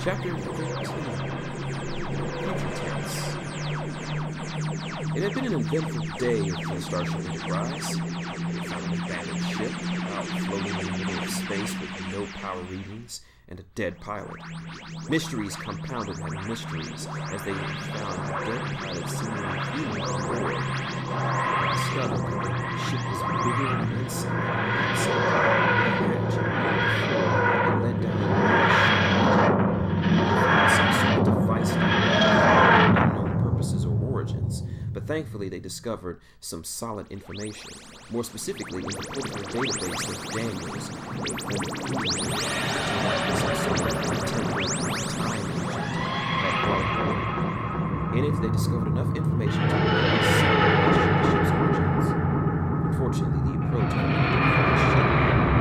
Chapter 13. Future Tense. It had been an eventful day for the Starship Enterprise. They found an abandoned ship, floating in the middle of space with no power readings and a dead pilot. Mysteries compounded by mysteries as they found the dead pilot seemingly human on board. They discovered that the ship was bigger on the inside, so with a hatch and led down a some sort of device for unknown purposes or origins, but thankfully they discovered some solid information, more specifically in the portable database of Daniels, a former human some sort of temporary time agent had brought aboard. In it, they discovered enough information to replace the ship's origins. Unfortunately, the approach from the ship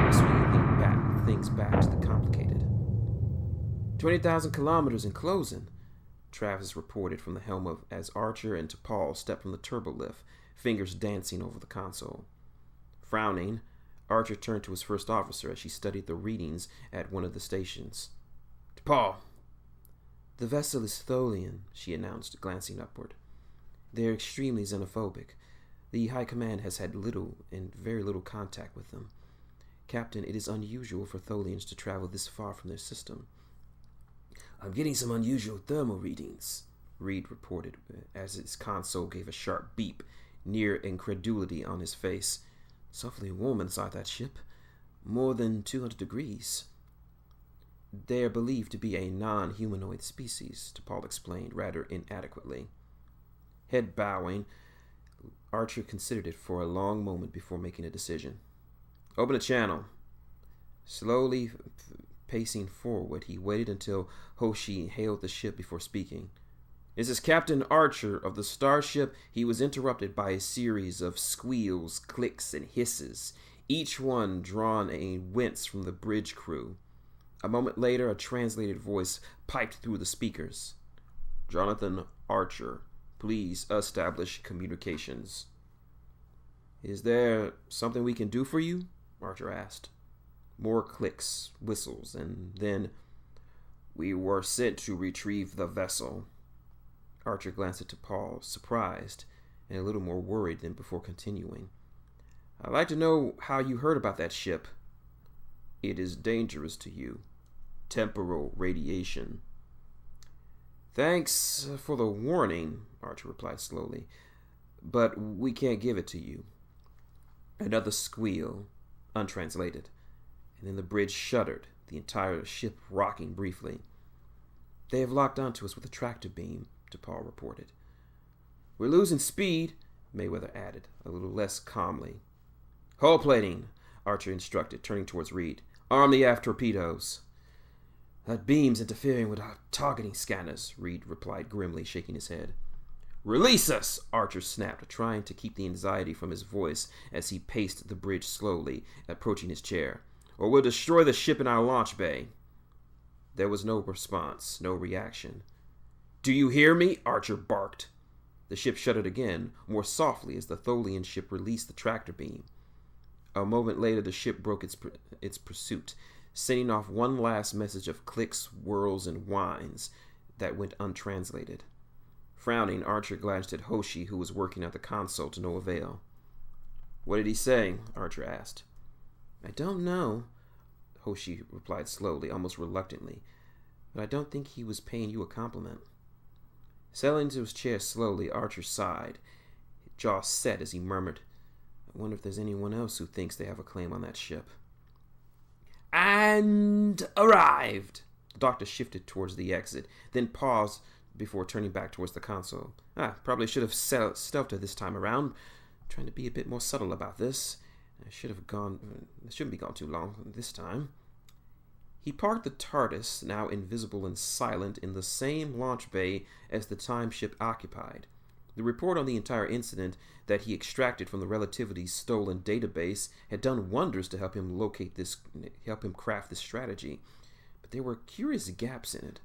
was swinging things back to the complicated. 20,000 kilometers in closing, Travis reported from the helm as Archer and T'Pol stepped from the turbolift, fingers dancing over the console. Frowning, Archer turned to his first officer as she studied the readings at one of the stations. T'Pol! The vessel is Tholian, she announced, glancing upward. They are extremely xenophobic. The High Command has had little and very little contact with them. Captain, it is unusual for Tholians to travel this far from their system. I'm getting some unusual thermal readings, Reed reported, as his console gave a sharp beep, near incredulity on his face. Softly warm inside that ship. More than 200 degrees. They are believed to be a non-humanoid species, T'Pol explained rather inadequately. Head bowing, Archer considered it for a long moment before making a decision. Open the channel. Slowly pacing forward, he waited until Hoshi hailed the ship before speaking. This is Captain Archer of the starship. He was interrupted by a series of squeals, clicks, and hisses, each one drawn a wince from the bridge crew. A moment later, a translated voice piped through the speakers. Jonathan Archer, please establish communications. Is there something we can do for you? Archer asked. More clicks, whistles, and then, we were sent to retrieve the vessel. Archer glanced at T'Pol, surprised and a little more worried than before continuing. I'd like to know how you heard about that ship. It is dangerous to you. Temporal radiation. Thanks for the warning, Archer replied slowly, but we can't give it to you. Another squeal, untranslated, and then the bridge shuddered, the entire ship rocking briefly. They have locked onto us with a tractor beam, T'Pol reported. We're losing speed, Mayweather added, a little less calmly. Hull plating, Archer instructed, turning towards Reed. Arm the aft torpedoes. That beam's interfering with our targeting scanners, Reed replied grimly, shaking his head. Release us, Archer snapped, trying to keep the anxiety from his voice as he paced the bridge slowly, approaching his chair. Or we'll destroy the ship in our launch bay. There was no response, no reaction. Do you hear me? Archer barked. The ship shuddered again, more softly as the Tholian ship released the tractor beam. A moment later, the ship broke its pursuit, sending off one last message of clicks, whirls, and whines that went untranslated. Frowning, Archer glanced at Hoshi, who was working at the console, to no avail. What did he say? Archer asked. I don't know, Hoshi replied slowly, almost reluctantly, but I don't think he was paying you a compliment. Settling into his chair slowly, Archer sighed, his jaw set as he murmured, I wonder if there's anyone else who thinks they have a claim on that ship. And arrived! The doctor shifted towards the exit, then paused before turning back towards the console. Probably should have stealthed her this time around. Trying to be a bit more subtle about this. It shouldn't be gone too long this time. He parked the TARDIS, now invisible and silent, in the same launch bay as the time ship occupied. The report on the entire incident that he extracted from the Relativity's stolen database had done wonders to help him craft this strategy, but there were curious gaps in it.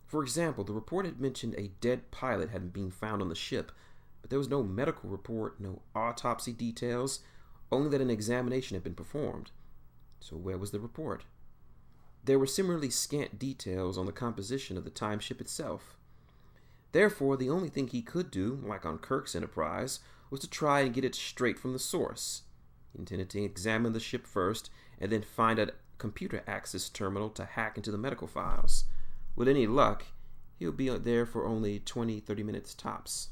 For example, the report had mentioned a dead pilot had been found on the ship, but there was no medical report, no autopsy details, only that an examination had been performed. So where was the report? There were similarly scant details on the composition of the time ship itself. Therefore, the only thing he could do, like on Kirk's Enterprise, was to try and get it straight from the source. He intended to examine the ship first, and then find a computer access terminal to hack into the medical files. With any luck, he would be there for only 20-30 minutes tops.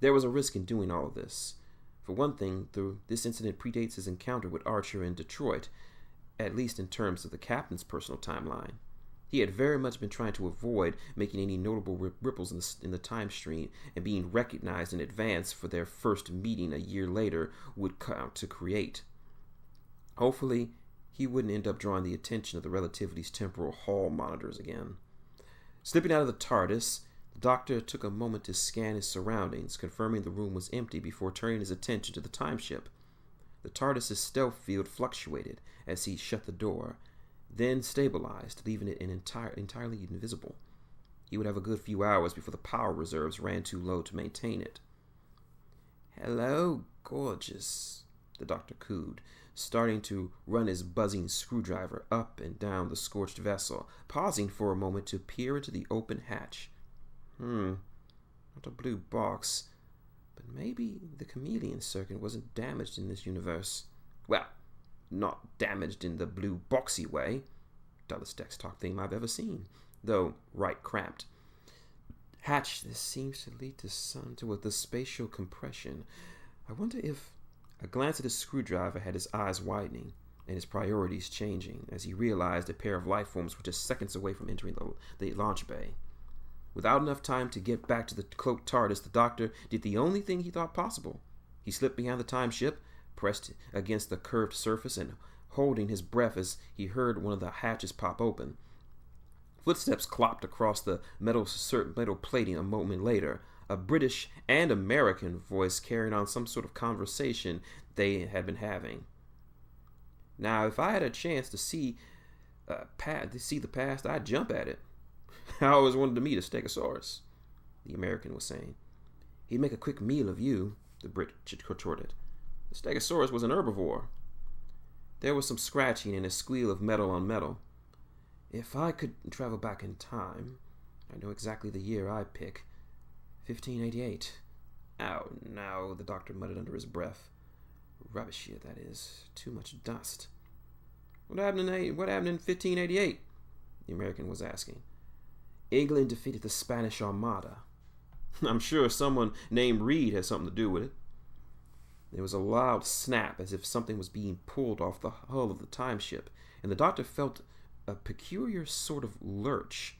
There was a risk in doing all of this. For one thing, this incident predates his encounter with Archer in Detroit, at least in terms of the captain's personal timeline. He had very much been trying to avoid making any notable ripples in the time stream, and being recognized in advance for their first meeting a year later would count to create. Hopefully, he wouldn't end up drawing the attention of the relativity's temporal hall monitors again. Slipping out of the TARDIS, the Doctor took a moment to scan his surroundings, confirming the room was empty before turning his attention to the time ship. The TARDIS's stealth field fluctuated as he shut the door, then stabilized, leaving it entirely invisible. He would have a good few hours before the power reserves ran too low to maintain it. "Hello, gorgeous," the Doctor cooed, starting to run his buzzing screwdriver up and down the scorched vessel, pausing for a moment to peer into the open hatch. Not a blue box, but maybe the chameleon circuit wasn't damaged in this universe. Well, not damaged in the blue boxy way, dullest desktop theme I've ever seen, though right cramped. Hatch, this seems to lead to the spatial compression. I wonder if... A glance at his screwdriver had his eyes widening and his priorities changing as he realized a pair of life forms were just seconds away from entering the launch bay. Without enough time to get back to the cloaked TARDIS, the Doctor did the only thing he thought possible. He slipped behind the time ship, pressed against the curved surface, and holding his breath as he heard one of the hatches pop open. Footsteps clopped across the metal plating a moment later, a British and American voice carrying on some sort of conversation they had been having. "Now, if I had a chance to see the past, I'd jump at it. I always wanted to meet a Stegosaurus," the American was saying. "He'd make a quick meal of you," the Brit retorted. "The Stegosaurus was an herbivore." There was some scratching and a squeal of metal on metal. "If I could travel back in time, I know exactly the year I'd pick. 1588. "Oh, no," the Doctor muttered under his breath. "Rubbish year, that is. Too much dust." What happened in 1588? The American was asking. "England defeated the Spanish Armada." "I'm sure someone named Reed has something to do with it." There was a loud snap as if something was being pulled off the hull of the time ship, and the Doctor felt a peculiar sort of lurch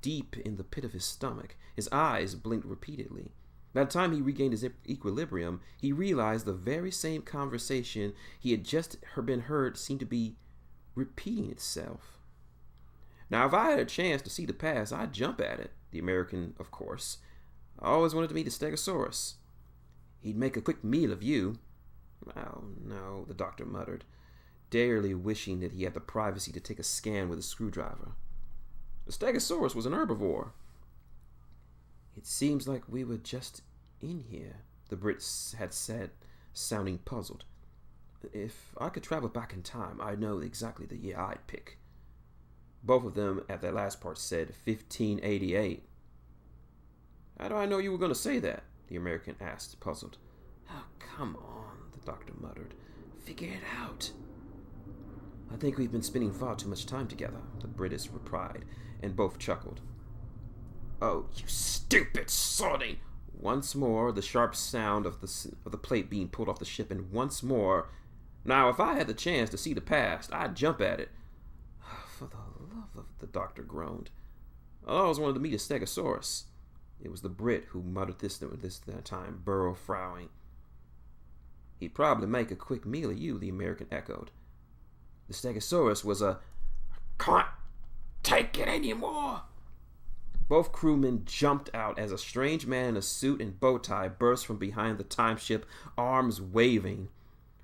deep in the pit of his stomach. His eyes blinked repeatedly. By the time he regained his equilibrium, he realized the very same conversation he had just been heard seemed to be repeating itself. "Now, if I had a chance to see the past, I'd jump at it," the American, of course. "I always wanted to meet a Stegosaurus. He'd make a quick meal of you." "Oh, no," the Doctor muttered, dearly wishing that he had the privacy to take a scan with a screwdriver. "The Stegosaurus was an herbivore." "It seems like we were just in here," the Brit had said, sounding puzzled. "If I could travel back in time, I know exactly the year I'd pick." Both of them at that last part said 1588. "How do I know you were going to say that?" the American asked, puzzled. "Oh, come on," the Doctor muttered. "Figure it out." "I think we've been spending far too much time together," the British replied, and both chuckled. "Oh, you stupid soddy!" Once more, the sharp sound of the plate being pulled off the ship, and once more, "Now, if I had the chance to see the past, I'd jump at it." "For the love of," the Doctor groaned. "I always wanted to meet a Stegosaurus." It was the Brit who muttered this time, Burrow frowning. "He'd probably make a quick meal of you," the American echoed. "The Stegosaurus was a..." "Can't take it anymore!" Both crewmen jumped out as a strange man in a suit and bow tie burst from behind the time ship, arms waving.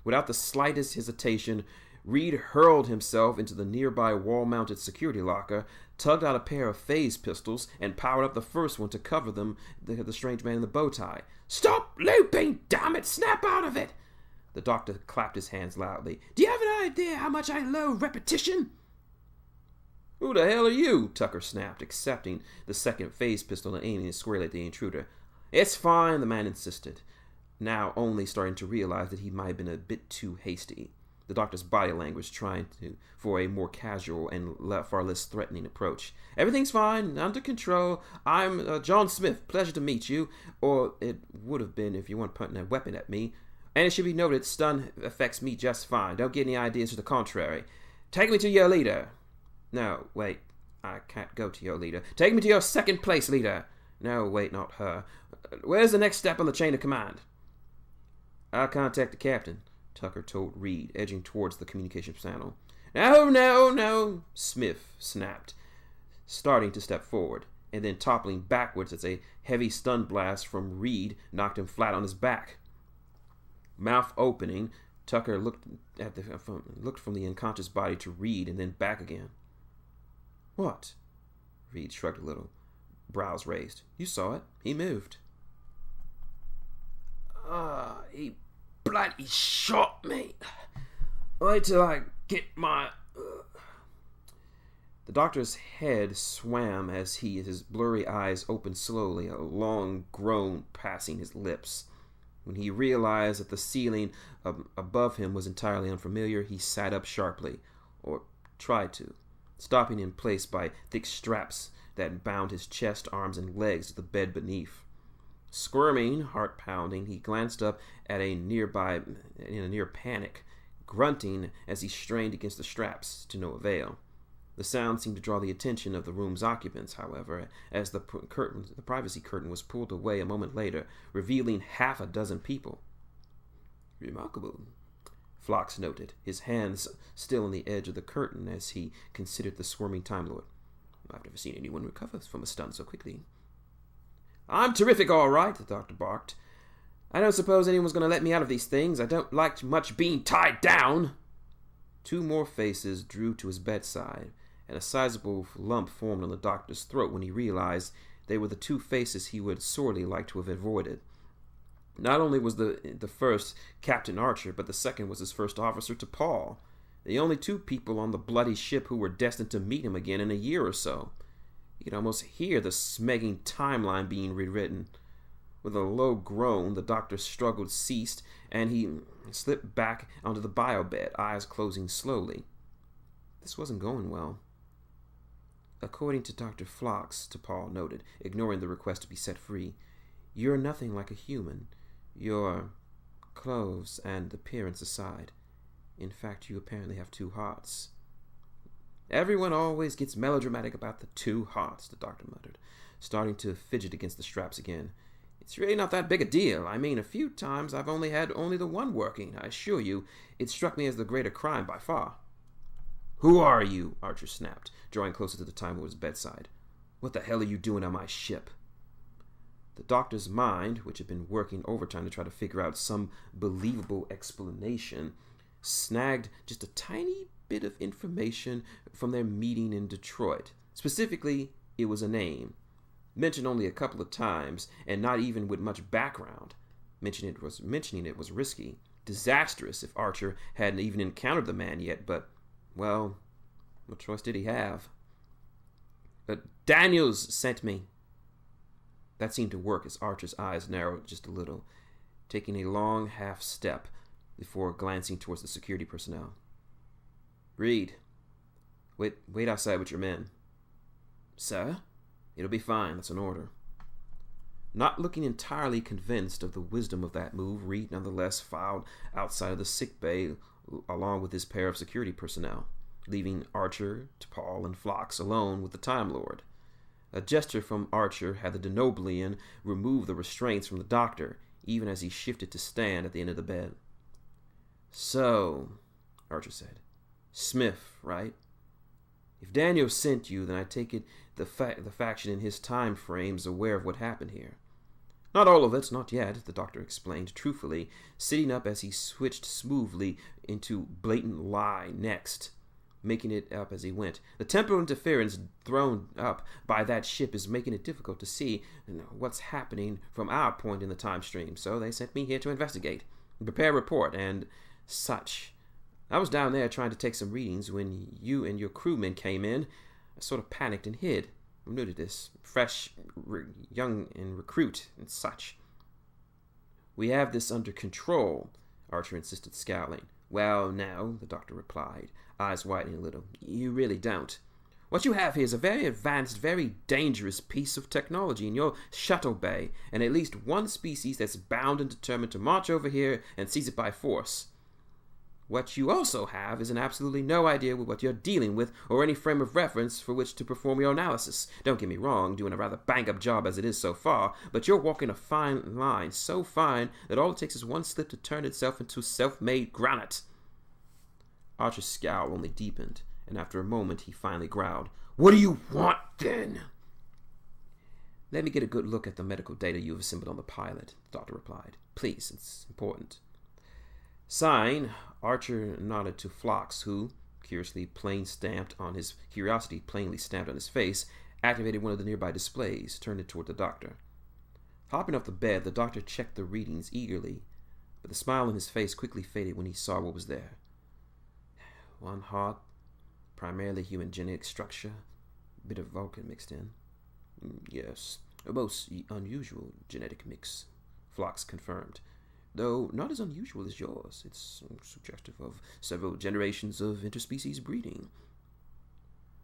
Without the slightest hesitation, Reed hurled himself into the nearby wall-mounted security locker, tugged out a pair of phase pistols, and powered up the first one to cover the strange man in the bow tie. "Stop looping, damn it! Snap out of it!" The Doctor clapped his hands loudly. "Do you have an idea how much I loathe repetition?" Who the hell are you? Tucker snapped, accepting the second phase pistol and aiming it squarely at the intruder. It's fine, the man insisted, now only starting to realize that he might have been a bit too hasty. The doctor's body language trying for a more casual and far less threatening approach. Everything's fine, under control. I'm John Smith. Pleasure to meet you. Or it would have been if you weren't pointing a weapon at me. And it should be noted, stun affects me just fine. Don't get any ideas to the contrary. Take me to your leader. No, wait. I can't go to your leader. Take me to your second place leader. No, wait, not her. Where's the next step on the chain of command? I'll contact the captain, Tucker told Reed, edging towards the communications panel. No, Smith snapped, starting to step forward, and then toppling backwards as a heavy stun blast from Reed knocked him flat on his back. Mouth opening, Tucker looked from the unconscious body to Reed and then back again. What? Reed shrugged a little, brows raised. You saw it. He moved. He bloody shot me. Wait till I get my... The doctor's head swam as his blurry eyes opened slowly, a long groan passing his lips. When he realized that the ceiling above him was entirely unfamiliar, he sat up sharply, or tried to, stopping in place by thick straps that bound his chest, arms, and legs to the bed beneath. Squirming, heart pounding, he glanced up at a nearby in a near panic, grunting as he strained against the straps to no avail. The sound seemed to draw the attention of the room's occupants, however, as the privacy curtain was pulled away a moment later, revealing half a dozen people. Remarkable, Phlox noted, his hands still on the edge of the curtain as he considered the squirming Time Lord. I've never seen anyone recover from a stun so quickly. I'm terrific, all right, the doctor barked. I don't suppose anyone's going to let me out of these things. I don't like much being tied down. Two more faces drew to his bedside, and a sizable lump formed on the doctor's throat when he realized they were the two faces he would sorely like to have avoided. Not only was the first Captain Archer, but the second was his first officer, T'Pol, the only two people on the bloody ship who were destined to meet him again in a year or so. You could almost hear the smegging timeline being rewritten. With a low groan, the doctor's struggle ceased, and he slipped back onto the biobed, eyes closing slowly. This wasn't going well. According to Dr. Phlox, T'Pol noted, ignoring the request to be set free, you're nothing like a human. Your clothes and appearance aside. In fact, you apparently have two hearts. Everyone always gets melodramatic about the two hearts, the doctor muttered, starting to fidget against the straps again. It's really not that big a deal. I mean, a few times I've had only the one working. I assure you, it struck me as the greater crime by far. Who are you? Archer snapped, drawing closer to the Time Lord's bedside. What the hell are you doing on my ship? The doctor's mind, which had been working overtime to try to figure out some believable explanation, snagged just a tiny bit of information from their meeting in Detroit. Specifically, it was a name. Mentioned only a couple of times, and not even with much background. Mentioning it was risky, disastrous if Archer hadn't even encountered the man yet, but, well, what choice did he have? Daniels sent me. That seemed to work as Archer's eyes narrowed just a little, taking a long half step before glancing towards the security personnel. Reed, wait outside with your men. Sir? It'll be fine, that's an order. Not looking entirely convinced of the wisdom of that move, Reed nonetheless filed outside of the sick bay along with his pair of security personnel, leaving Archer, T'Pol, and Phlox alone with the Time Lord. A gesture from Archer had the Denoblian remove the restraints from the doctor, even as he shifted to stand at the end of the bed. So, Archer said, Smith, right? If Daniel sent you, then I take it the faction in his time frame is aware of what happened here. Not all of it, not yet, the doctor explained truthfully, sitting up as he switched smoothly into blatant lie next, making it up as he went. The temporal interference thrown up by that ship is making it difficult to see what's happening from our point in the time stream, so they sent me here to investigate, prepare a report, and such. I was down there trying to take some readings when you and your crewmen came in. sort of panicked and hid. I'm new to this. Fresh, young, and recruit, and such. We have this under control, Archer insisted, scowling. Well, no, the doctor replied, eyes widening a little. You really don't. What you have here is a very advanced, very dangerous piece of technology in your shuttle bay, and at least one species that's bound and determined to march over here and seize it by force. What you also have is an absolutely no idea with what you're dealing with or any frame of reference for which to perform your analysis. Don't get me wrong, doing a rather bang-up job as it is so far, but you're walking a fine line, so fine that all it takes is one slip to turn itself into self-made granite. Archer's scowl only deepened, and after a moment he finally growled, What do you want, then? Let me get a good look at the medical data you've assembled on the pilot, the doctor replied. Please, it's important. Sighing, Archer nodded to Phlox, who, curiosity plainly stamped on his face, activated one of the nearby displays, turned it toward the doctor. Hopping off the bed, the doctor checked the readings eagerly, but the smile on his face quickly faded when he saw what was there. One heart, primarily human genetic structure, a bit of Vulcan mixed in. Yes, a most unusual genetic mix, Phlox confirmed. Though not as unusual as yours. It's suggestive of several generations of interspecies breeding.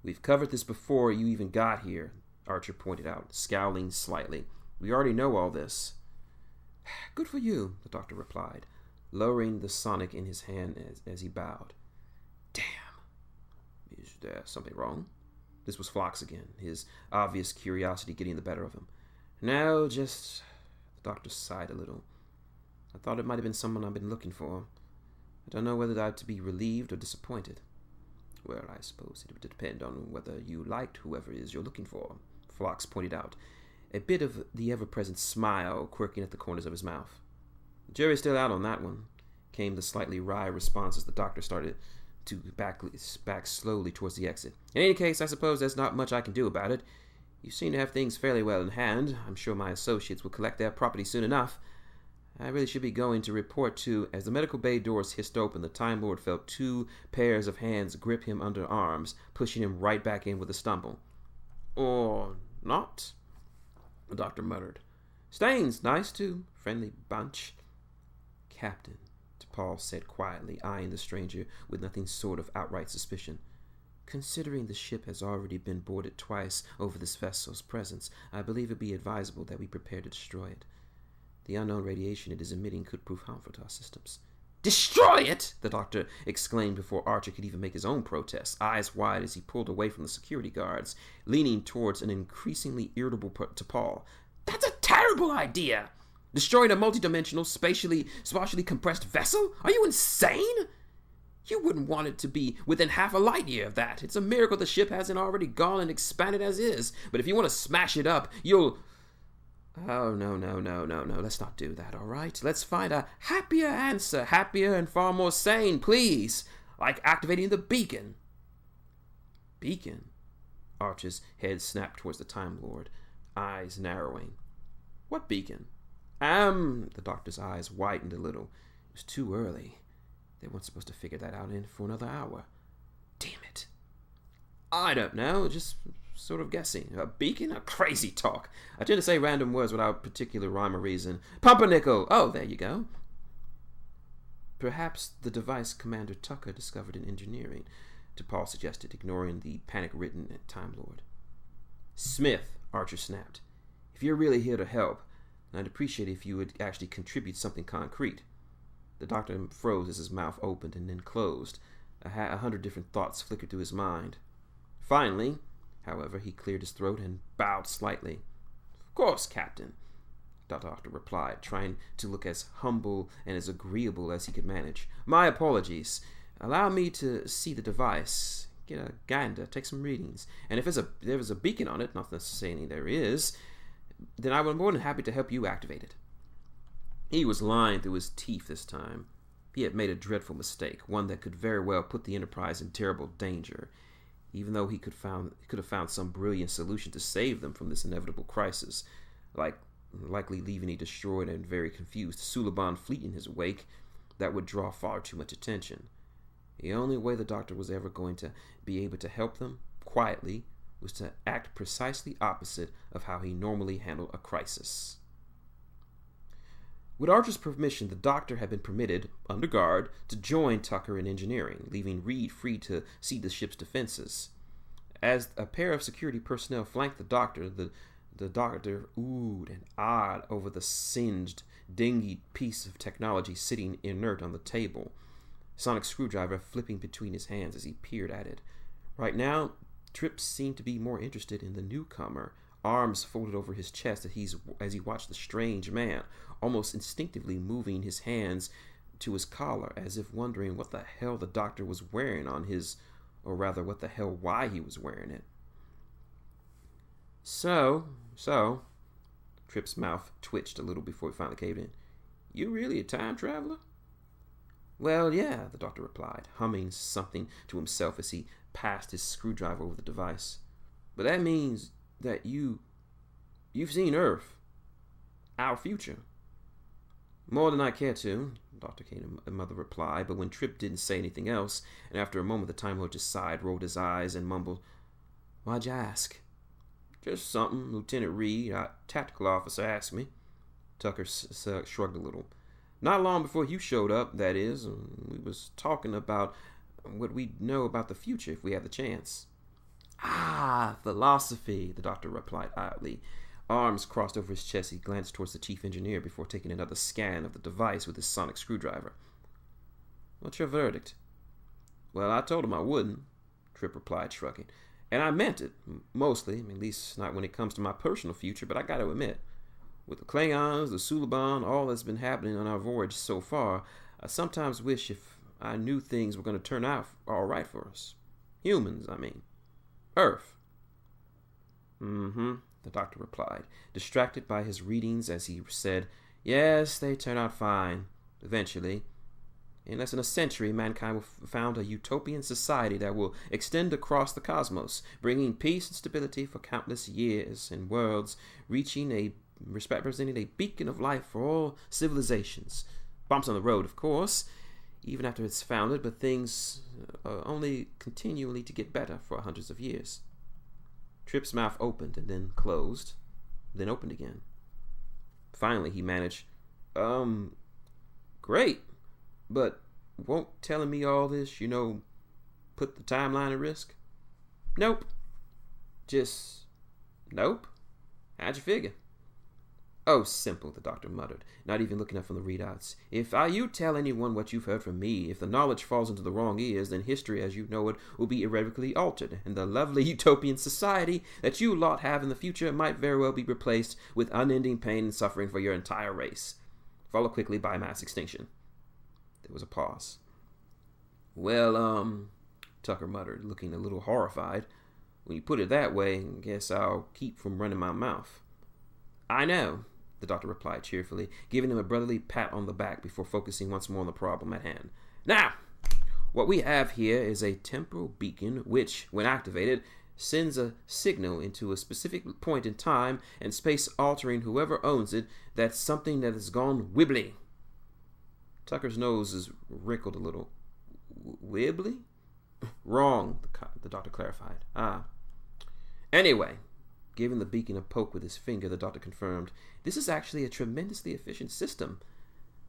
We've covered this before you even got here, Archer pointed out, scowling slightly. We already know all this. Good for you, the doctor replied, lowering the sonic in his hand as he bowed. Damn. Is there something wrong? This was Phlox again, his obvious curiosity getting the better of him. No, just... The doctor sighed a little. I thought it might have been someone I've been looking for. I don't know whether I'd to be relieved or disappointed. Well, I suppose it would depend on whether you liked whoever it is you're looking for, Phlox pointed out, a bit of the ever-present smile quirking at the corners of his mouth. The jury's still out on that one, came the slightly wry response as the doctor started to back slowly towards the exit. In any case, I suppose there's not much I can do about it. You seem to have things fairly well in hand. I'm sure my associates will collect their property soon enough. I really should be going to report to... As the medical bay doors hissed open, the Time Lord felt two pairs of hands grip him under arms, pushing him right back in with a stumble. Or not, the doctor muttered. Staying's nice, too. Friendly bunch. Captain, Paul said quietly, eyeing the stranger with nothing short of outright suspicion. Considering the ship has already been boarded twice over this vessel's presence, I believe it be advisable that we prepare to destroy it. The unknown radiation it is emitting could prove harmful to our systems. Destroy it! The doctor exclaimed before Archer could even make his own protest, eyes wide as he pulled away from the security guards, leaning towards an increasingly irritable T'Pol. That's a terrible idea! Destroying a multidimensional, spatially compressed vessel? Are you insane? You wouldn't want it to be within half a light year of that. It's a miracle the ship hasn't already gone and expanded as is. But if you want to smash it up, you'll... Oh, no. Let's not do that, all right? Let's find a happier answer, happier and far more sane, please. Like activating the beacon. Beacon? Archer's head snapped towards the Time Lord, eyes narrowing. What beacon? The doctor's eyes widened a little. It was too early. They weren't supposed to figure that out in for another hour. Damn it. I don't know, just sort of guessing. A beacon? A crazy talk. I tend to say random words without particular rhyme or reason. Pumpernickel! Oh, there you go. Perhaps the device Commander Tucker discovered in engineering, T'Pol suggested, ignoring the panic-ridden Time Lord. Smith, Archer snapped. If you're really here to help, I'd appreciate it if you would actually contribute something concrete. The doctor froze as his mouth opened and then closed. 100 different thoughts flickered through his mind. Finally, however, he cleared his throat and bowed slightly. Of course, Captain, the doctor replied, trying to look as humble and as agreeable as he could manage. My apologies. Allow me to see the device, get a gander, take some readings, and if there is a beacon on it, not necessarily there is, then I would be more than happy to help you activate it. He was lying through his teeth this time. He had made a dreadful mistake, one that could very well put the Enterprise in terrible danger, even though he could have found some brilliant solution to save them from this inevitable crisis, likely leaving a destroyed and very confused Suliban fleet in his wake that would draw far too much attention. The only way the doctor was ever going to be able to help them, quietly, was to act precisely opposite of how he normally handled a crisis. With Archer's permission, the doctor had been permitted, under guard, to join Tucker in engineering, leaving Reed free to see the ship's defenses. As a pair of security personnel flanked the doctor oohed and ahed over the singed, dingy piece of technology sitting inert on the table, sonic screwdriver flipping between his hands as he peered at it. Right now, Tripp seemed to be more interested in the newcomer, arms folded over his chest as he watched the strange man, almost instinctively moving his hands to his collar, as if wondering what the hell the doctor was wearing on his, or rather, what the hell why he was wearing it. So, Tripp's mouth twitched a little before he finally caved in. You really a time traveler? Well, yeah, the doctor replied, humming something to himself as he passed his screwdriver over the device. But that means that you've seen Earth, our future. More than I care to, Dr. Kane and Mother replied, but when Tripp didn't say anything else, and after a moment the Time Lord just sighed, rolled his eyes, and mumbled, Why'd you ask? Just something Lieutenant Reed, our tactical officer, asked me. Tucker shrugged a little. Not long before you showed up, that is, we was talking about what we'd know about the future if we had the chance. Ah, philosophy, the doctor replied idly. Arms crossed over his chest, he glanced towards the chief engineer before taking another scan of the device with his sonic screwdriver. What's your verdict? Well, I told him I wouldn't, Tripp replied, shrugging. And I meant it, mostly, at least not when it comes to my personal future, but I gotta admit, with the Klingons, the Suliban, all that's been happening on our voyage so far, I sometimes wish if I knew things were going to turn out all right for us. Humans, I mean. Earth. The doctor replied, distracted by his readings as he said, Yes, they turn out fine, eventually. In less than a century, mankind will found a utopian society that will extend across the cosmos, bringing peace and stability for countless years and worlds, representing a beacon of life for all civilizations. Bumps on the road, of course, even after it's founded, but things only continually to get better for hundreds of years. Tripp's mouth opened and then closed, then opened again. Finally, he managed, Great, but won't telling me all this, put the timeline at risk? Nope. Just, nope. How'd you figure? Oh, simple, the doctor muttered, not even looking up from the readouts. If you tell anyone what you've heard from me, if the knowledge falls into the wrong ears, then history as you know it will be irrevocably altered, and the lovely utopian society that you lot have in the future might very well be replaced with unending pain and suffering for your entire race, followed quickly by mass extinction. There was a pause. Well, Tucker muttered, looking a little horrified. When you put it that way, I guess I'll keep from running my mouth. I know, the doctor replied cheerfully, giving him a brotherly pat on the back before focusing once more on the problem at hand. Now, what we have here is a temporal beacon which, when activated, sends a signal into a specific point in time and space, altering whoever owns it. That's something that has gone wibbly. Tucker's nose is wrinkled a little. Wibbly? Wrong, the doctor clarified. Anyway, giving the beacon a poke with his finger, the doctor confirmed, this is actually a tremendously efficient system,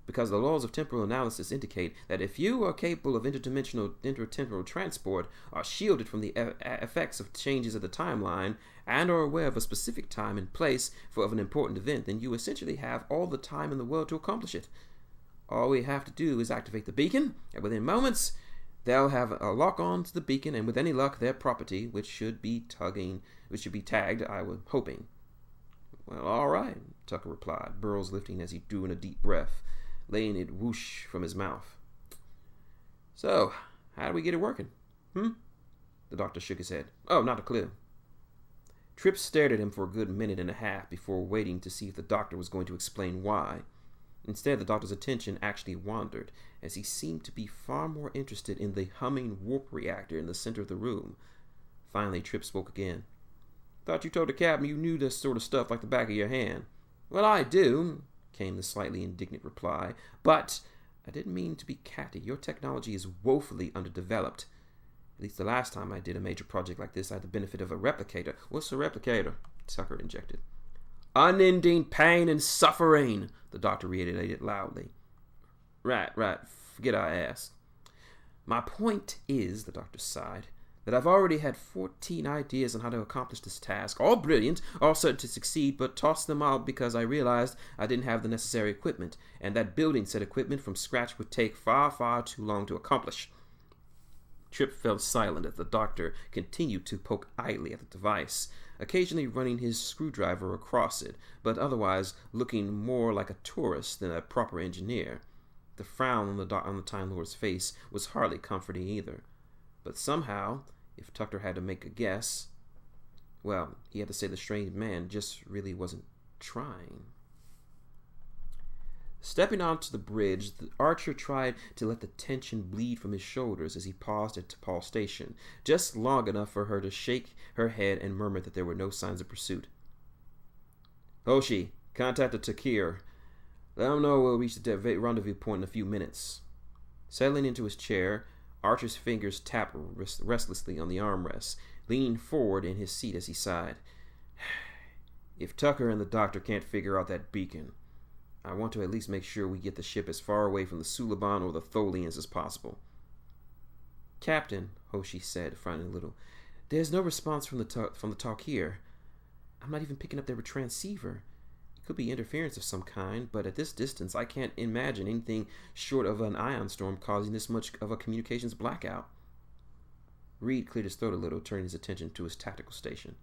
because the laws of temporal analysis indicate that if you are capable of intertemporal transport, are shielded from the effects of changes of the timeline, and are aware of a specific time and place of an important event, then you essentially have all the time in the world to accomplish it. All we have to do is activate the beacon, and within moments, they'll have a lock on to the beacon, and with any luck, their property, which should be tagged, I was hoping. Well, all right, Tucker replied, burls lifting as he drew in a deep breath, laying it whoosh from his mouth. So, how do we get it working? The doctor shook his head. Oh, not a clue. Tripp stared at him for a good minute and a half before waiting to see if the doctor was going to explain why. Instead, the doctor's attention actually wandered, as he seemed to be far more interested in the humming warp reactor in the center of the room. Finally, Tripp spoke again. Thought you told the captain you knew this sort of stuff like the back of your hand. Well, I do, came the slightly indignant reply, but I didn't mean to be catty. Your technology is woefully underdeveloped. At least the last time I did a major project like this, I had the benefit of a replicator. What's a replicator? Tucker injected. Unending pain and suffering, the doctor reiterated loudly. Right. Forget I asked. My point is, the doctor sighed, that I've already had 14 ideas on how to accomplish this task, all brilliant, all certain to succeed, but tossed them out because I realized I didn't have the necessary equipment, and that building said equipment from scratch would take far, far too long to accomplish. Tripp fell silent as the doctor continued to poke idly at the device, occasionally running his screwdriver across it, but otherwise looking more like a tourist than a proper engineer. The frown on the Time Lord's face was hardly comforting either. But somehow, if Tucker had to make a guess, well, he had to say the strange man just really wasn't trying. Stepping onto the bridge, the archer tried to let the tension bleed from his shoulders as he paused at T'Pol Station, just long enough for her to shake her head and murmur that there were no signs of pursuit. Hoshi, contact the Takir. Let him know we'll reach the rendezvous point in a few minutes. Settling into his chair, Archer's fingers tapped restlessly on the armrest, leaning forward in his seat as he sighed. If Tucker and the doctor can't figure out that beacon, I want to at least make sure we get the ship as far away from the Suliban or the Tholians as possible. Captain, Hoshi said, frowning a little, there's no response from the talk here. I'm not even picking up their transceiver. It could be interference of some kind, but at this distance I can't imagine anything short of an ion storm causing this much of a communications blackout. Reed cleared his throat a little, turning his attention to his tactical station.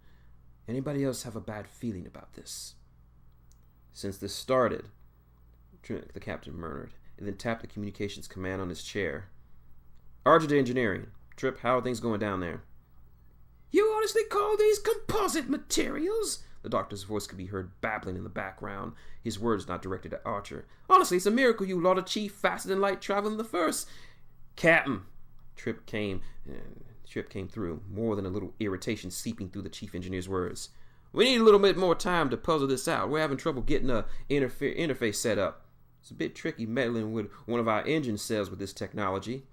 Anybody else have a bad feeling about this? Since this started, the captain murmured, and then tapped the communications command on his chair. Archer to engineering. Tripp, how are things going down there? You honestly call these composite materials? The doctor's voice could be heard babbling in the background, his words not directed at Archer. Honestly, it's a miracle you lot achieved faster than light travel in the first. Captain! Tripp came through, more than a little irritation seeping through the chief engineer's words. We need a little bit more time to puzzle this out. We're having trouble getting a interface set up. It's a bit tricky meddling with one of our engine cells with this technology.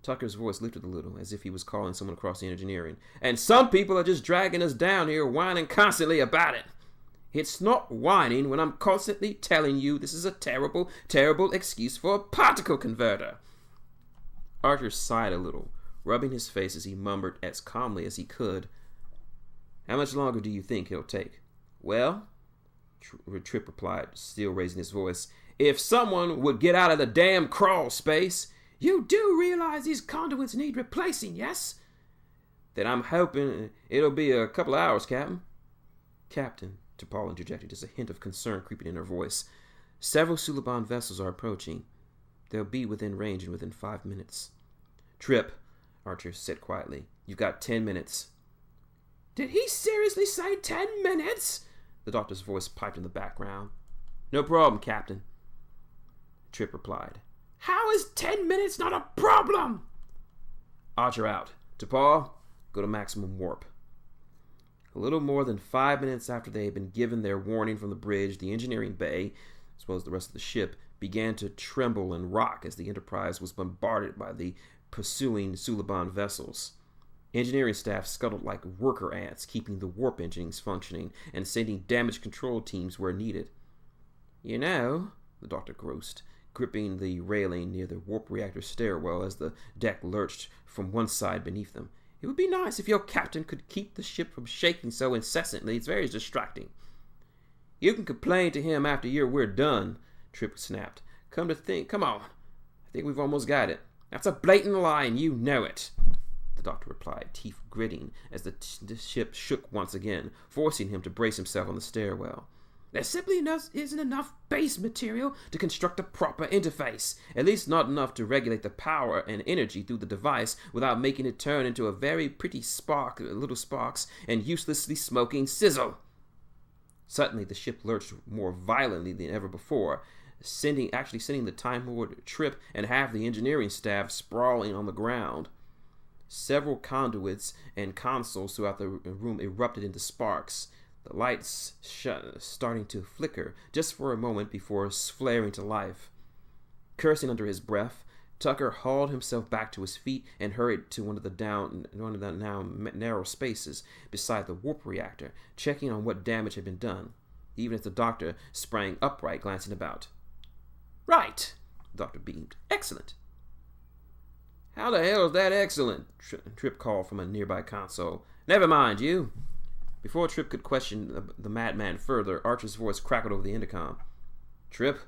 Tucker's voice lifted a little, as if he was calling someone across the engineering. And some people are just dragging us down here, whining constantly about it. It's not whining when I'm constantly telling you this is a terrible, terrible excuse for a particle converter. Archer sighed a little, rubbing his face as he murmured as calmly as he could. How much longer do you think it'll take? Well, Tripp replied, still raising his voice, if someone would get out of the damn crawl space. You do realize these conduits need replacing, yes? Then I'm hoping it'll be a couple of hours, Captain. Captain, T'Pol interjected, just a hint of concern creeping in her voice. Several Suliban vessels are approaching. They'll be within range and within 5 minutes. Tripp, Archer said quietly, you've got 10 minutes. Did he seriously say 10 minutes? The doctor's voice piped in the background. No problem, Captain, Tripp replied. How is 10 minutes not a problem? Archer out. T'Pol, go to maximum warp. A little more than 5 minutes after they had been given their warning from the bridge, the engineering bay, as well as the rest of the ship, began to tremble and rock as the Enterprise was bombarded by the pursuing Suliban vessels. Engineering staff scuttled like worker ants, keeping the warp engines functioning and sending damage control teams where needed. You know, the doctor groused, gripping the railing near the warp reactor stairwell as the deck lurched from one side beneath them. It would be nice if your captain could keep the ship from shaking so incessantly. It's very distracting. You can complain to him after we're done, Tripp snapped. Come on. I think we've almost got it. That's a blatant lie and you know it, the doctor replied, teeth gritting as the ship shook once again, forcing him to brace himself on the stairwell. There simply isn't enough base material to construct a proper interface, at least not enough to regulate the power and energy through the device without making it turn into a very pretty little sparks and uselessly smoking sizzle. Suddenly the ship lurched more violently than ever before, sending the Time Lord, Tripp, and half the engineering staff sprawling on the ground. Several conduits and consoles throughout the room erupted into sparks, the lights starting to flicker just for a moment before flaring to life. Cursing under his breath, Tucker hauled himself back to his feet and hurried to one of the now narrow spaces beside the warp reactor, checking on what damage had been done, even as the doctor sprang upright, glancing about. "Right," the doctor beamed. "Excellent." "How the hell is that excellent?" Trip called from a nearby console. "Never mind, you." Before Trip could question the madman further, Archer's voice crackled over the intercom. "Trip,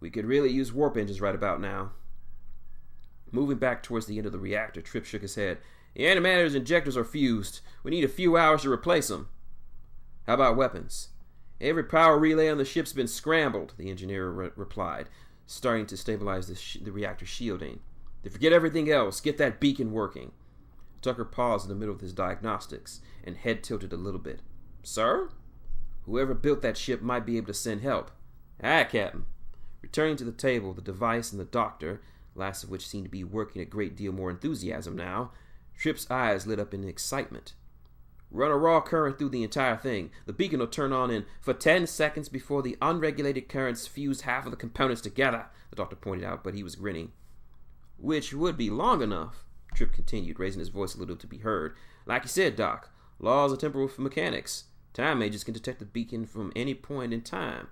we could really use warp engines right about now." Moving back towards the end of the reactor, Trip shook his head. "The antimatter's injectors are fused. We need a few hours to replace them." "How about weapons?" "Every power relay on the ship's been scrambled," the engineer replied, starting to stabilize the reactor shielding. "Then forget everything else. Get that beacon working." Tucker paused in the middle of his diagnostics and head tilted a little bit. "Sir?" "Whoever built that ship might be able to send help." "Aye, Captain." Returning to the table, the device and the doctor, last of which seemed to be working a great deal more enthusiasm now, Trip's eyes lit up in excitement. "Run a raw current through the entire thing. The beacon will turn on for 10 seconds before the unregulated currents fuse half of the components together," the doctor pointed out, but he was grinning. "Which would be long enough," Trip continued, raising his voice a little to be heard. "Like you said, Doc, laws of temporal mechanics. Time agents can detect the beacon from any point in time.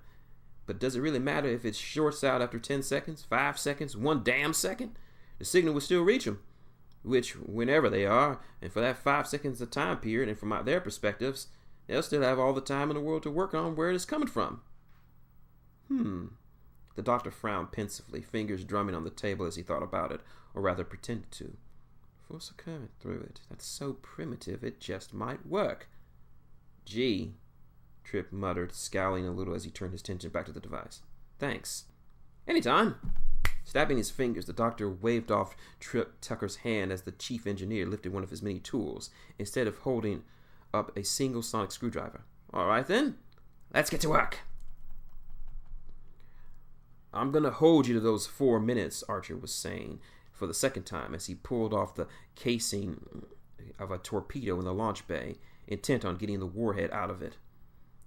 But does it really matter if it shorts out after 10 seconds, 5 seconds, 1 damn second? The signal will still reach them, which, whenever they are, and for that 5 seconds of time period, and from their perspectives, they'll still have all the time in the world to work on where it is coming from." The doctor frowned pensively, fingers drumming on the table as he thought about it, or rather pretended to. "Force a current through it. That's so primitive, it just might work." "Gee," Trip muttered, scowling a little as he turned his attention back to the device. "Thanks." "Anytime." Snapping his fingers, the doctor waved off Tucker's hand as the chief engineer lifted one of his many tools, instead of holding up a single sonic screwdriver. "All right, then. Let's get to work." "I'm going to hold you to those 4 minutes," Archer was saying for the second time as he pulled off the casing of a torpedo in the launch bay, intent on getting the warhead out of it.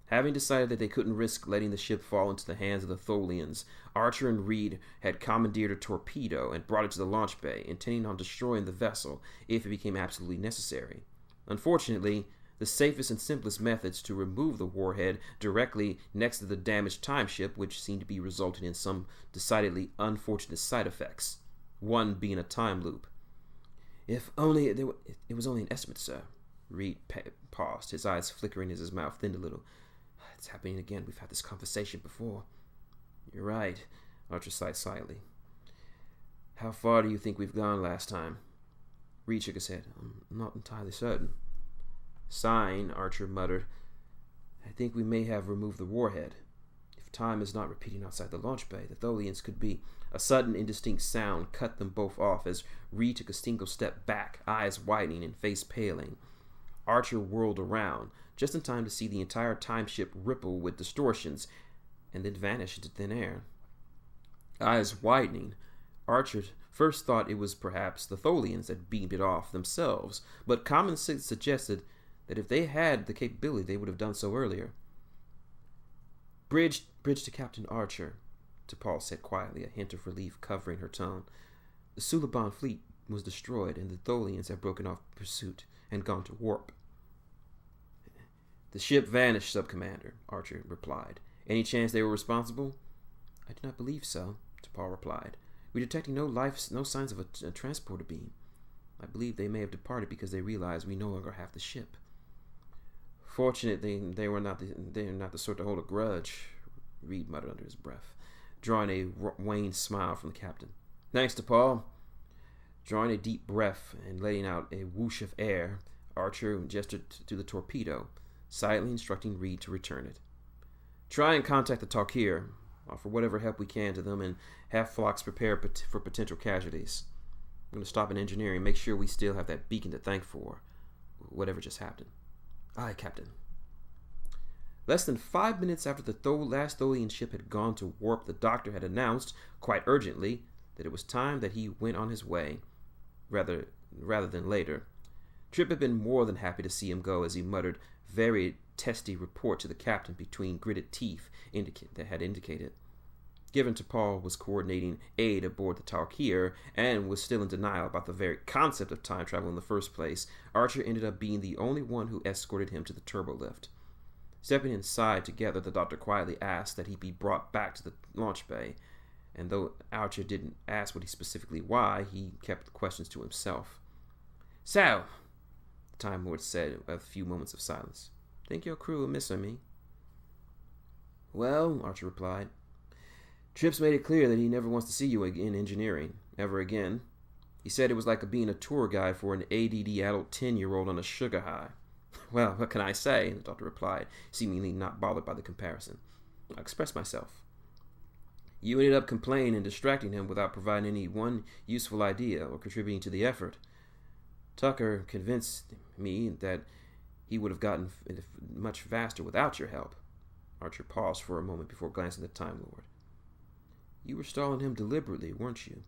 Having decided that they couldn't risk letting the ship fall into the hands of the Tholians, Archer and Reed had commandeered a torpedo and brought it to the launch bay, intending on destroying the vessel if it became absolutely necessary. Unfortunately, the safest and simplest methods to remove the warhead directly next to the damaged time ship, which seemed to be resulting in some decidedly unfortunate side effects, one being a time loop. "If only it was only an estimate, sir." Reed paused, his eyes flickering as his mouth thinned a little. "It's happening again. We've had this conversation before." "You're right," Archer sighed slightly. "How far do you think we've gone last time?" Reed shook his head. "I'm not entirely certain." Sighing, Archer muttered, "I think we may have removed the warhead. If time is not repeating outside the launch bay, the Tholians could be..." A sudden indistinct sound cut them both off as Reed took a single step back, eyes widening and face paling. Archer whirled around, just in time to see the entire time ship ripple with distortions, and then vanish into thin air. Eyes widening, Archer first thought it was perhaps the Tholians that beamed it off themselves, but common sense suggested that if they had the capability, they would have done so earlier. Bridge to Captain Archer," T'Pol said quietly, a hint of relief covering her tone. "The Suliban fleet was destroyed, and the Tholians have broken off pursuit and gone to warp." "The ship vanished, Subcommander," Archer replied. "Any chance they were responsible?" "I do not believe so," T'Pol replied. "We're detecting no signs of a transporter beam. I believe they may have departed because they realized we no longer have the ship." "Fortunately, they're not the sort to hold a grudge," Reed muttered under his breath, drawing a wan smile from the captain. "Thanks, T'Pol." Drawing a deep breath and letting out a whoosh of air, Archer gestured to the torpedo, silently instructing Reed to return it. "Try and contact the Talkir. Offer whatever help we can to them and have Phlox prepare for potential casualties. I'm going to stop in engineering and make sure we still have that beacon to thank for whatever just happened." "Aye, Captain." Less than 5 minutes after the last Tholian ship had gone to warp, the doctor had announced, quite urgently, that it was time that he went on his way, rather than later. Trip had been more than happy to see him go, as he muttered very testy report to the captain between gritted teeth that had indicated. Given T'Pol was coordinating aid aboard the Tal'Kir and was still in denial about the very concept of time travel in the first place, Archer ended up being the only one who escorted him to the turbolift. Stepping inside together, the doctor quietly asked that he be brought back to the launch bay, and though Archer didn't ask what he specifically why, he kept the questions to himself. "So," the Time Lord said with a few moments of silence, "think your crew will miss me?" "Well," Archer replied, "Tripp's made it clear that he never wants to see you in engineering, ever again. He said it was like being a tour guide for an ADD adult 10-year-old on a sugar high." "Well, what can I say?" the doctor replied, seemingly not bothered by the comparison. "I'll express myself. You ended up complaining and distracting him without providing any one useful idea or contributing to the effort. Tucker convinced me that he would have gotten much faster without your help." Archer paused for a moment before glancing at the Time Lord. "You were stalling him deliberately, weren't you?"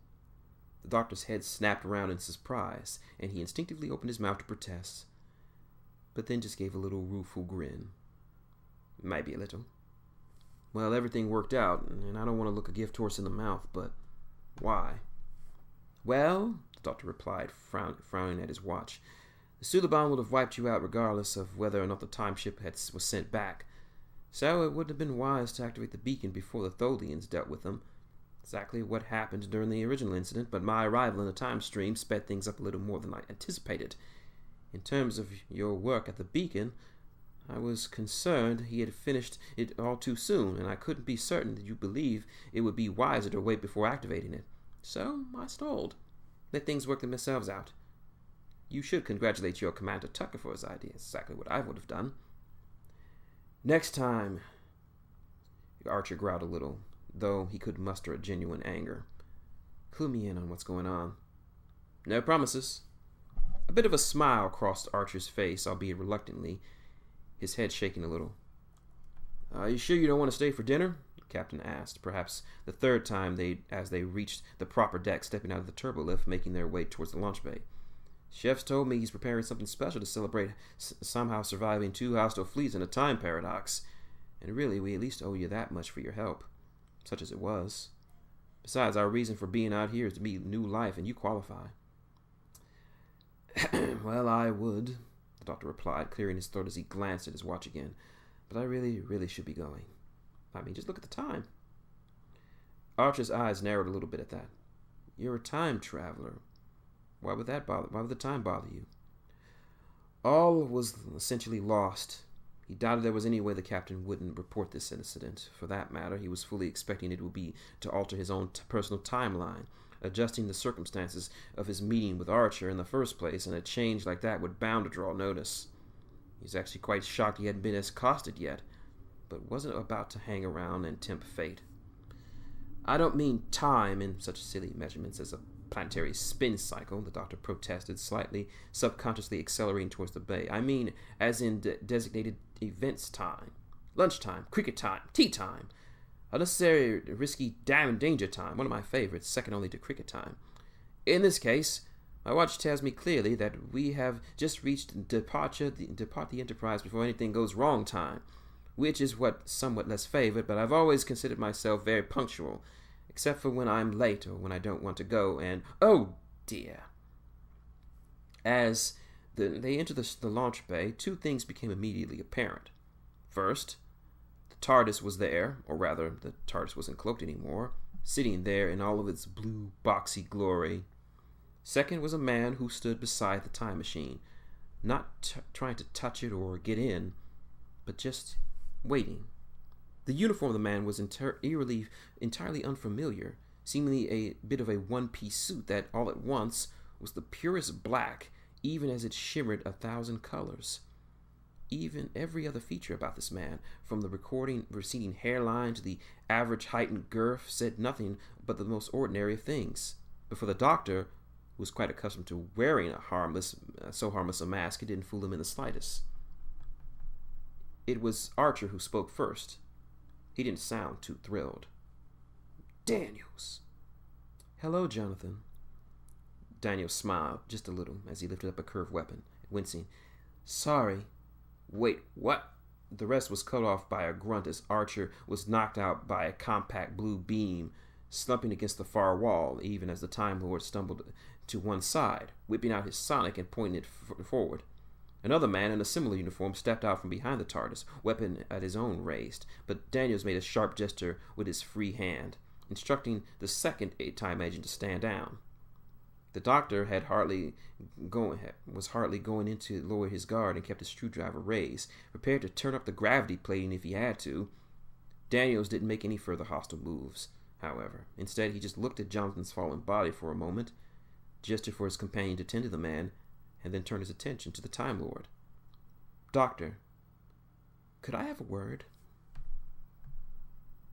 The doctor's head snapped around in surprise, and he instinctively opened his mouth to protest, but then just gave a little rueful grin. "Maybe a little. Well, everything worked out, and I don't want to look a gift horse in the mouth, but why?" "Well," the doctor replied, frowning at his watch, "the Suliban would have wiped you out regardless of whether or not the time ship was sent back. So it wouldn't have been wise to activate the beacon before the Tholians dealt with them. Exactly what happened during the original incident, but my arrival in the time stream sped things up a little more than I anticipated. In terms of your work at the beacon, I was concerned he had finished it all too soon, and I couldn't be certain that you believe it would be wiser to wait before activating it. So I stalled. Let things work themselves out. You should congratulate your Commander Tucker for his idea. It's exactly what I would have done." "Next time," Archer growled a little, though he could muster a genuine anger. "Clue me in on what's going on." "No promises." A bit of a smile crossed Archer's face, albeit reluctantly, his head shaking a little. "Are you sure you don't want to stay for dinner?" the captain asked, perhaps the third time as they reached the proper deck, stepping out of the turbolift, making their way towards the launch bay. "Chef's told me he's preparing something special to celebrate somehow surviving 2 hostile fleets in a time paradox, and really we at least owe you that much for your help, such as it was. Besides, our reason for being out here is to meet new life, and you qualify." "Well, I would," the doctor replied, clearing his throat as he glanced at his watch again. "But I really should be going. I mean, just look at the time." Archer's eyes narrowed a little bit at that. "You're a time traveler. Why would the time bother you?" "All was essentially lost. He doubted there was any way the captain wouldn't report this incident. For that matter, he was fully expecting it would be to alter his own personal timeline, adjusting the circumstances of his meeting with Archer in the first place, and a change like that would bound to draw notice. He was actually quite shocked he hadn't been accosted yet, but wasn't about to hang around and tempt fate. I don't mean time in such silly measurements as a planetary spin cycle," the doctor protested, slightly subconsciously accelerating towards the bay. "I mean as in designated events time. Lunchtime, cricket time, tea time. Unnecessary, risky, damn danger time. One of my favorites, second only to cricket time. In this case, my watch tells me clearly that we have just reached depart the Enterprise before anything goes wrong time, which is what somewhat less favored, but I've always considered myself very punctual, except for when I'm late or when I don't want to go, and oh dear." As they entered the launch bay, 2 things became immediately apparent. First, the TARDIS was there, or rather, the TARDIS wasn't cloaked anymore, sitting there in all of its blue, boxy glory. Second was a man who stood beside the time machine, not trying to touch it or get in, but just waiting. The uniform of the man was entirely unfamiliar, seemingly a bit of a one-piece suit that, all at once, was the purest black, even as it shimmered 1,000 colors. Even every other feature about this man, from the receding hairline to the average height and girth, said nothing but the most ordinary of things. But for the doctor, who was quite accustomed to wearing so harmless a mask, it didn't fool him in the slightest. It was Archer who spoke first. He didn't sound too thrilled. "Daniels." "Hello, Jonathan." Daniels smiled just a little as he lifted up a curved weapon, wincing. "Sorry." "Wait, what? The rest was cut off by a grunt as Archer was knocked out by a compact blue beam slumping against the far wall, even as the Time Lord stumbled to one side, whipping out his sonic and pointing it forward. Another man in a similar uniform stepped out from behind the TARDIS, weapon at his own raised, but Daniels made a sharp gesture with his free hand, instructing the second time agent to stand down. The doctor was hardly going in to lower his guard and kept his screwdriver raised, prepared to turn up the gravity plating if he had to. Daniels didn't make any further hostile moves, however. Instead, he just looked at Jonathan's fallen body for a moment, gestured for his companion to tend to the man, and then turned his attention to the Time Lord. "Doctor, could I have a word?"